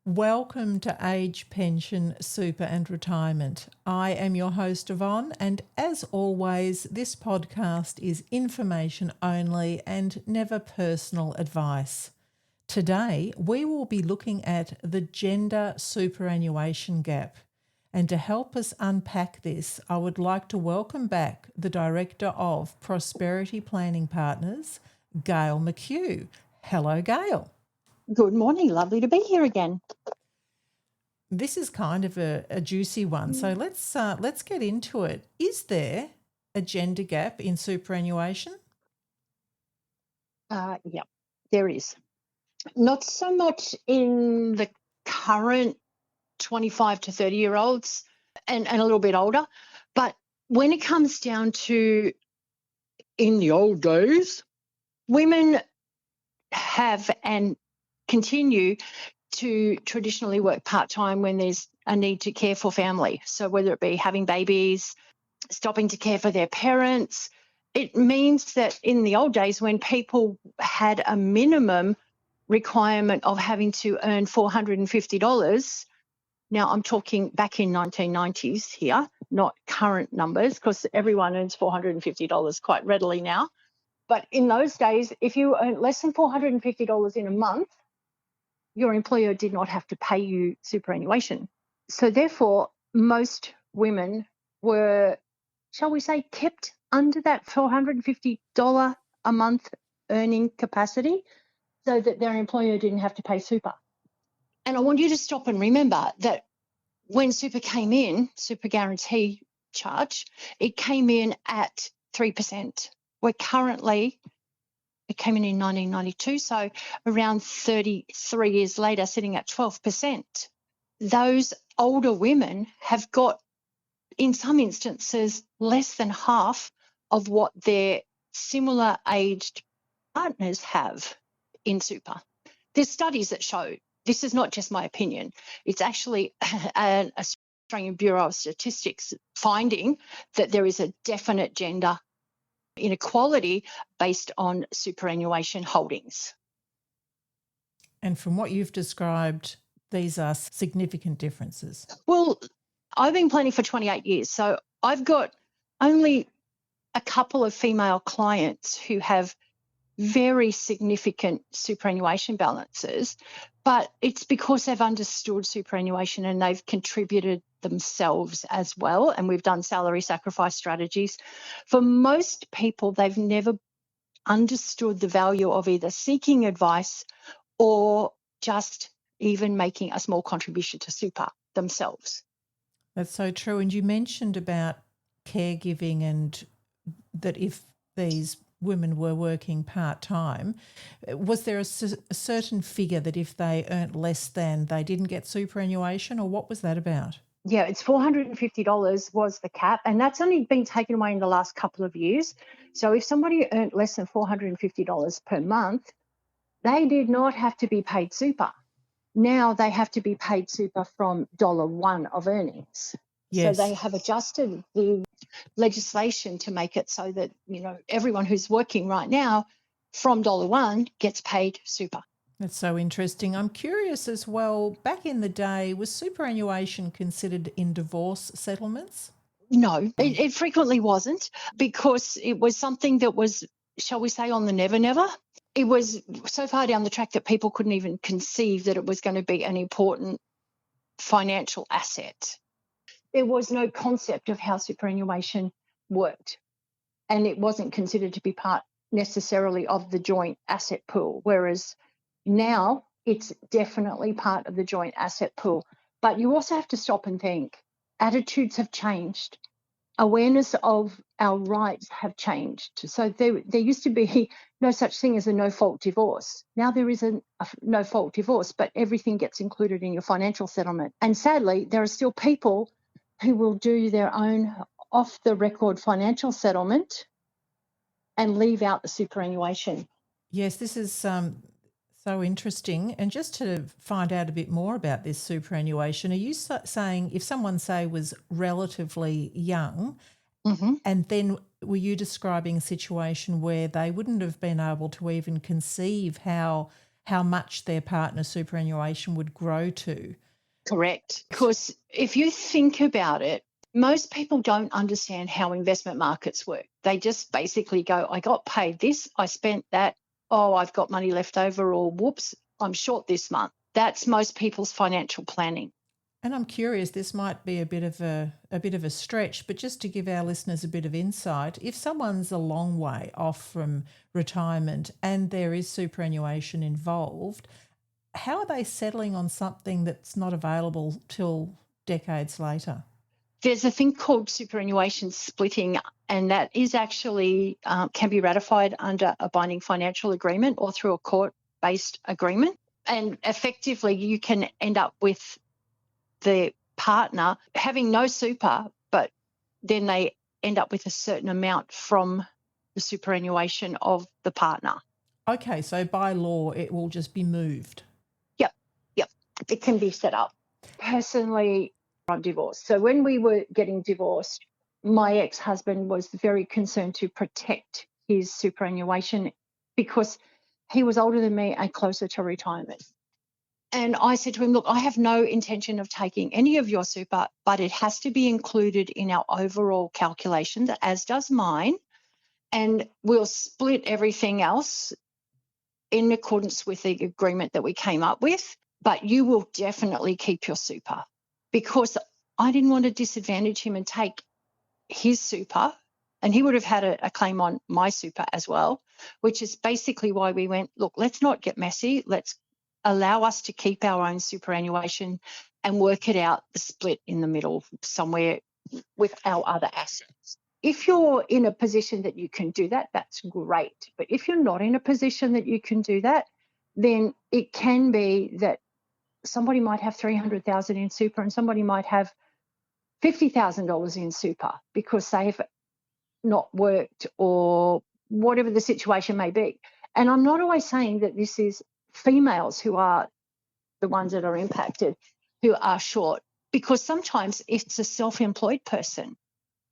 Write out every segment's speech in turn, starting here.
Welcome to Age, Pension, Super and Retirement. I am your host Yvonne, and as always, this podcast is information only and never personal advice. Today, we will be looking at the Gender Superannuation Gap. And to help us unpack this, I would like to welcome back the Director of Prosperity Planning Partners, Gayle McKew. Hello, Gayle. Good morning. Lovely to be here again. This is kind of a juicy one, so let's get into it. Is there a gender gap in superannuation? Yeah, there is. Not so much in the current 25 to 30-year-olds and a little bit older, but when it comes down to in the old days, women have and continue to traditionally work part-time when there's a need to care for family. So whether it be having babies, stopping to care for their parents, it means that in the old days when people had a minimum requirement of having to earn $450, now I'm talking back in 1990s here, not current numbers, because everyone earns $450 quite readily now. But in those days, if you earned less than $450 in a month, your employer did not have to pay you superannuation. So therefore, most women were, shall we say, kept under that $450 a month earning capacity so that their employer didn't have to pay super. And I want you to stop and remember that when super came in, super guarantee charge, it came in at 3%. We're currently, it came in 1992, so around 33 years later, sitting at 12%. Those older women have got, in some instances, less than half of what their similar aged partners have in super. There's studies that show, this is not just my opinion, it's actually an Australian Bureau of Statistics finding that there is a definite gender inequality based on superannuation holdings. And from what you've described, these are significant differences. Well, I've been planning for 28 years, so I've got only a couple of female clients who have very significant superannuation balances, but it's because they've understood superannuation and they've contributed themselves as well, and we've done salary sacrifice strategies. For most people, they've never understood the value of either seeking advice or just even making a small contribution to super themselves. That's so true. And you mentioned about caregiving and that if these women were working part-time, was there a certain figure that if they earned less than, they didn't get superannuation, or what was that about? Yeah, it's $450 was the cap, and that's only been taken away in the last couple of years. So if somebody earned less than $450 per month, they did not have to be paid super. Now they have to be paid super from $1 of earnings. Yes. So they have adjusted the legislation to make it so that, everyone who's working right now from $1 gets paid super. That's so interesting. I'm curious as well, back in the day, was superannuation considered in divorce settlements? No, it frequently wasn't, because it was something that was, shall we say, on the never. It was so far down the track that people couldn't even conceive that it was going to be an important financial asset. There was no concept of how superannuation worked, and it wasn't considered to be part necessarily of the joint asset pool, whereas now it's definitely part of the joint asset pool. But you also have to stop and think. Attitudes have changed. Awareness of our rights have changed. So there used to be no such thing as a no-fault divorce. Now there is a no-fault divorce, but everything gets included in your financial settlement. And sadly, there are still people who will do their own off-the-record financial settlement and leave out the superannuation. Yes, this is so interesting. And just to find out a bit more about this superannuation, are you saying if someone, say, was relatively young, and then were you describing a situation where they wouldn't have been able to even conceive how how much their partner's superannuation would grow to. Correct. Because if you think about it, most people don't understand how investment markets work. They just basically go, I got paid this, I spent that, oh, I've got money left over, or whoops, I'm short this month. That's most people's financial planning. And I'm curious, this might be a bit of a stretch, but just to give our listeners a bit of insight, if someone's a long way off from retirement and there is superannuation involved, how are they settling on something that's not available till decades later? There's a thing called superannuation splitting, and that is actually can be ratified under a binding financial agreement or through a court-based agreement. And effectively, you can end up with the partner having no super, but then they end up with a certain amount from the superannuation of the partner. Okay, so by law, it will just be moved. Yep. It can be set up. Personally, I'm divorced. So when we were getting divorced, my ex-husband was very concerned to protect his superannuation because he was older than me and closer to retirement. And I said to him, look, I have no intention of taking any of your super, but it has to be included in our overall calculation, as does mine. And we'll split everything else in accordance with the agreement that we came up with. But you will definitely keep your super, because I didn't want to disadvantage him and take his super, and he would have had a claim on my super as well, which is basically why we went, look, let's not get messy. Let's allow us to keep our own superannuation and work it out, the split in the middle somewhere with our other assets. If you're in a position that you can do that, that's great. But if you're not in a position that you can do that, then it can be that somebody might have $300,000 in super and somebody might have $50,000 in super because they've not worked or whatever the situation may be. And I'm not always saying that this is females who are the ones that are impacted, who are short, because sometimes it's a self-employed person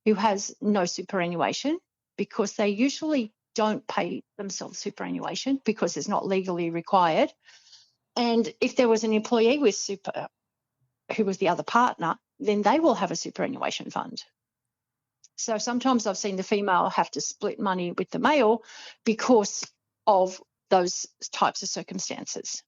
who has no superannuation because they usually don't pay themselves superannuation because it's not legally required. And if there was an employee with super who was the other partner, then they will have a superannuation fund. So sometimes I've seen the female have to split money with the male because of those types of circumstances.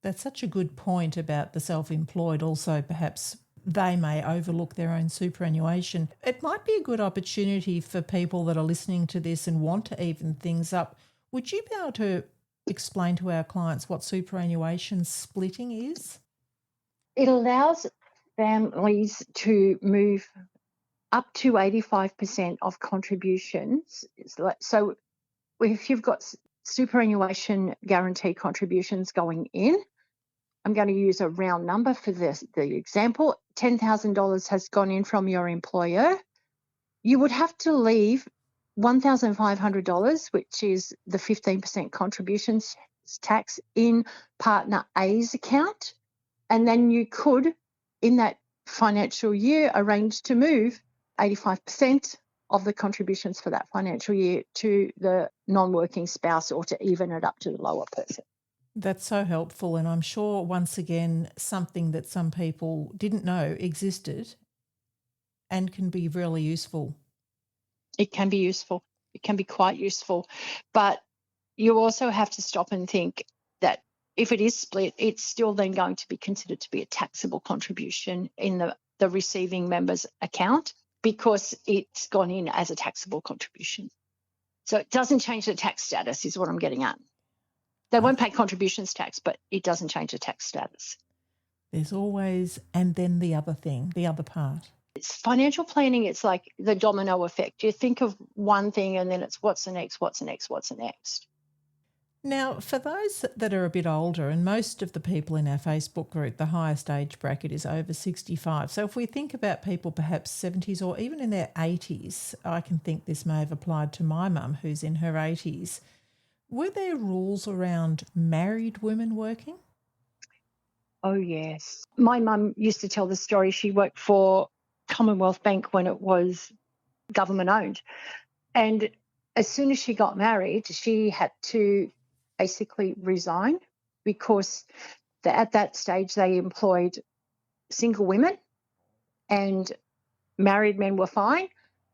That's such a good point about the self-employed. Also, perhaps they may overlook their own superannuation. It might be a good opportunity for people that are listening to this and want to even things up. Would you be able to explain to our clients what superannuation splitting is? It allows families to move up to 85% of contributions. So if you've got superannuation guarantee contributions going in, I'm going to use a round number for the example. $10,000 has gone in from your employer. You would have to leave $1,500, which is the 15% contributions tax, in partner A's account. And then you could, in that financial year, arrange to move 85% of the contributions for that financial year to the non-working spouse, or to even it up to the lower person. That's so helpful, and I'm sure, once again, something that some people didn't know existed and can be really useful. It can be useful. It can be quite useful. But you also have to stop and think that if it is split, it's still then going to be considered to be a taxable contribution in the receiving member's account, because it's gone in as a taxable contribution. So it doesn't change the tax status, is what I'm getting at. They won't pay contributions tax, but it doesn't change the tax status. There's always, and then the other thing, the other part. It's financial planning. It's like the domino effect. You think of one thing and then it's what's the next, what's the next, what's the next. Now, for those that are a bit older, and most of the people in our Facebook group, the highest age bracket is over 65. So if we think about people perhaps 70s or even in their 80s, I can think this may have applied to my mum who's in her 80s. Were there rules around married women working? Oh, yes. My mum used to tell the story. She worked for Commonwealth Bank when it was government owned. And as soon as she got married, she had to basically resign because at that stage they employed single women, and married men were fine,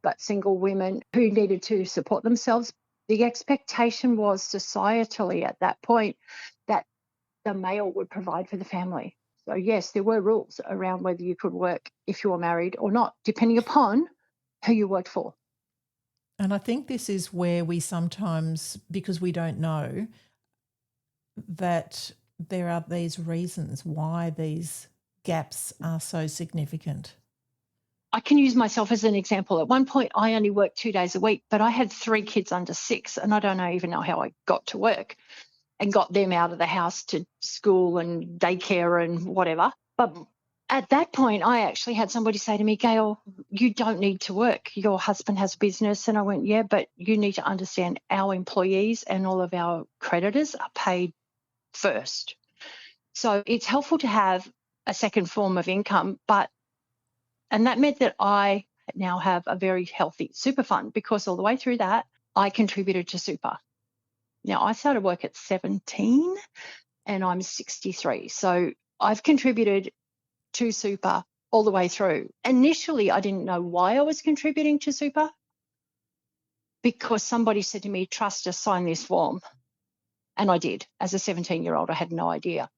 but single women who needed to support themselves, the expectation was societally at that point that the male would provide for the family. So yes, there were rules around whether you could work if you were married or not, depending upon who you worked for. And I think this is where we sometimes, because we don't know, that there are these reasons why these gaps are so significant. I can use myself as an example. At one point, I only worked 2 days a week, but I had 3 kids under 6, and I don't even know how I got to work and got them out of the house to school and daycare and whatever. But at that point, I actually had somebody say to me, Gayle, you don't need to work. Your husband has a business. And I went, yeah, but you need to understand our employees and all of our creditors are paid first. So it's helpful to have a second form of income, and that meant that I now have a very healthy super fund, because all the way through that, I contributed to super. Now, I started work at 17 and I'm 63. So I've contributed to super all the way through. Initially, I didn't know why I was contributing to super, because somebody said to me, trust us, sign this form. And I did. As a 17-year-old, I had no idea.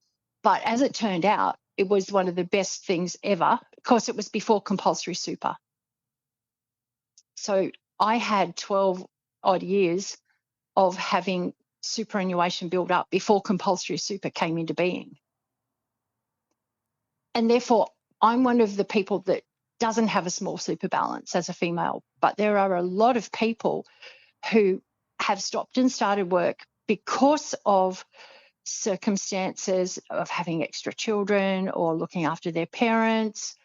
But as it turned out, it was one of the best things ever. Of course, it was before compulsory super. So I had 12 odd years of having superannuation build up before compulsory super came into being. And therefore, I'm one of the people that doesn't have a small super balance as a female. But there are a lot of people who have stopped and started work because of circumstances of having extra children or looking after their parents,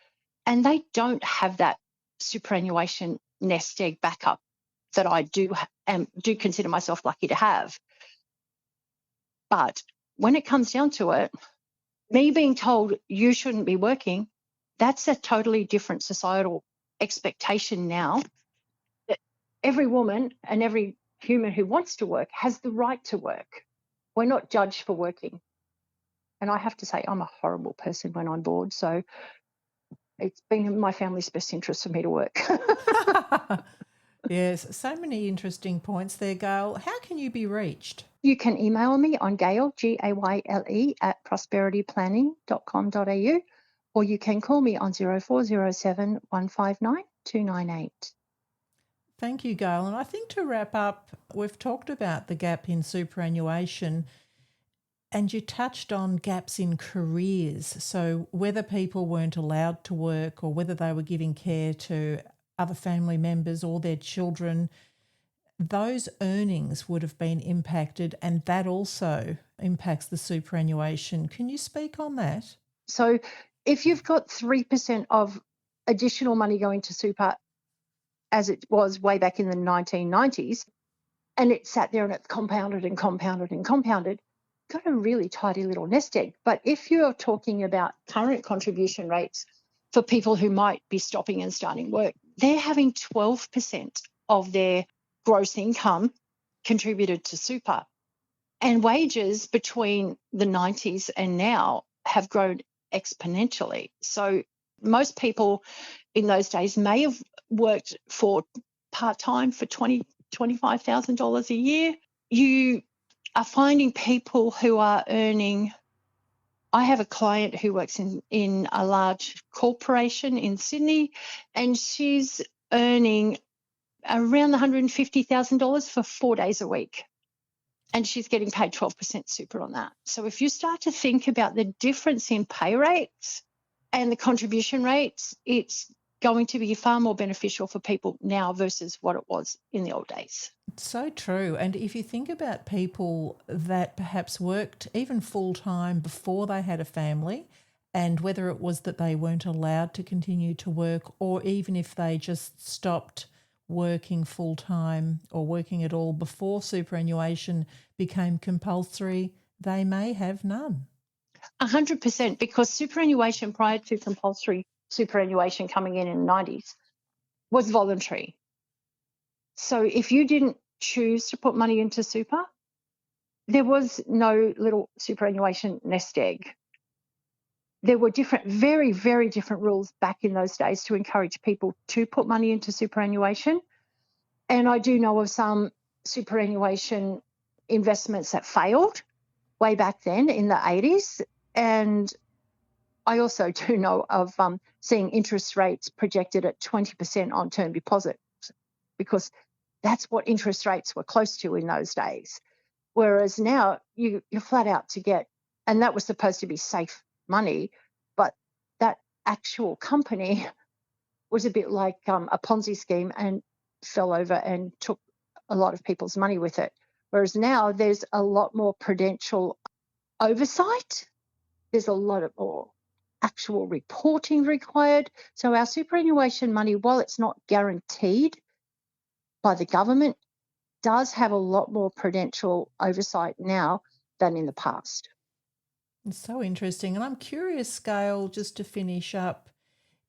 and they don't have that superannuation nest egg backup that I do consider myself lucky to have. But when it comes down to it, me being told you shouldn't be working, that's a totally different societal expectation now, that every woman and every human who wants to work has the right to work. We're not judged for working. And I have to say, I'm a horrible person when I'm bored. So it's been in my family's best interest for me to work. Yes, so many interesting points there, Gayle. How can you be reached? You can email me on Gayle, Gayle, @prosperityplanning.com.au, or you can call me on 0407 159 298. Thank you, Gayle. And I think to wrap up, we've talked about the gap in superannuation, and you touched on gaps in careers. So whether people weren't allowed to work or whether they were giving care to other family members or their children, those earnings would have been impacted, and that also impacts the superannuation. Can you speak on that? So if you've got 3% of additional money going to super, as it was way back in the 1990s, and it sat there and it's compounded and compounded and compounded, got a really tidy little nest egg. But if you're talking about current contribution rates for people who might be stopping and starting work, they're having 12% of their gross income contributed to super. And wages between the 90s and now have grown exponentially. So most people in those days may have worked for part-time for $25,000 a year. You are finding people who are earning. I have a client who works in a large corporation in Sydney, and she's earning around $150,000 for 4 days a week. And she's getting paid 12% super on that. So if you start to think about the difference in pay rates and the contribution rates, it's going to be far more beneficial for people now versus what it was in the old days. So true. And if you think about people that perhaps worked even full-time before they had a family, and whether it was that they weren't allowed to continue to work, or even if they just stopped working full-time or working at all before superannuation became compulsory, they may have none. 100%, because superannuation prior to compulsory superannuation coming in the 90s was voluntary. So if you didn't choose to put money into super, there was no little superannuation nest egg. There were very, very different rules back in those days to encourage people to put money into superannuation. And I do know of some superannuation investments that failed way back then in the 80s. And I also do know of seeing interest rates projected at 20% on term deposits, because that's what interest rates were close to in those days. Whereas now you're flat out to get, and that was supposed to be safe money, but that actual company was a bit like a Ponzi scheme and fell over and took a lot of people's money with it. Whereas now there's a lot more prudential oversight. There's a lot of more actual reporting required. So our superannuation money, while it's not guaranteed by the government, does have a lot more prudential oversight now than in the past. It's so interesting. And I'm curious, Gayle, just to finish up,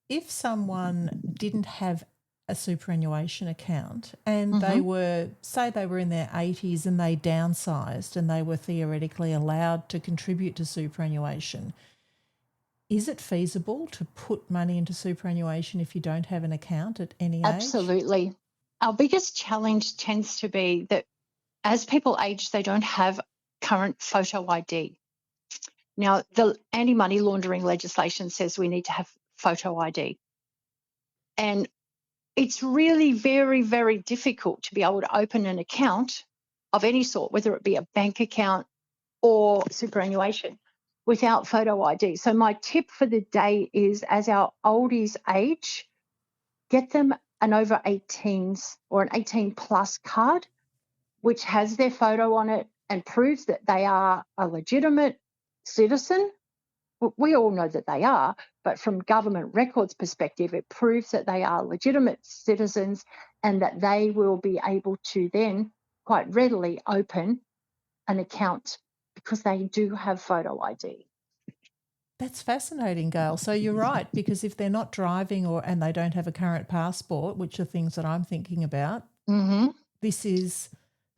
if someone didn't have a superannuation account and they were, say they were in their 80s and they downsized and they were theoretically allowed to contribute to superannuation, is it feasible to put money into superannuation if you don't have an account at any age? Absolutely. Our biggest challenge tends to be that as people age, they don't have current photo ID. Now, the anti-money laundering legislation says we need to have photo ID. And it's really very, very difficult to be able to open an account of any sort, whether it be a bank account or superannuation, without photo ID. So my tip for the day is, as our oldies age, get them an over 18s or an 18 plus card, which has their photo on it and proves that they are a legitimate citizen. We all know that they are, but from government records perspective, it proves that they are legitimate citizens and that they will be able to then quite readily open an account because they do have photo ID. That's fascinating, Gayle. So you're right, because if they're not driving and they don't have a current passport, which are things that I'm thinking about, this is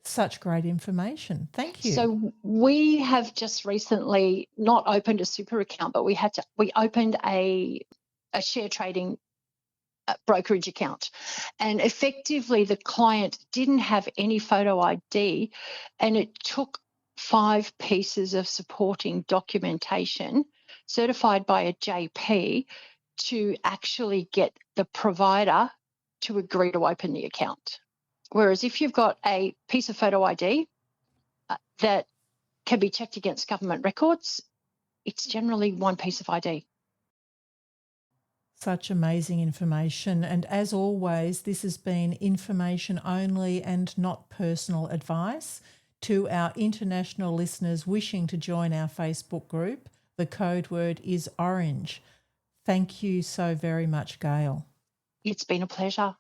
such great information. Thank you. So we have just recently not opened a super account, but we opened a share trading brokerage account, and effectively the client didn't have any photo ID, and it took 5 pieces of supporting documentation certified by a JP to actually get the provider to agree to open the account. Whereas if you've got a piece of photo ID that can be checked against government records, it's generally one piece of ID. Such amazing information. And as always, this has been information only and not personal advice. To our international listeners wishing to join our Facebook group, the code word is orange. Thank you so very much, Gayle. It's been a pleasure.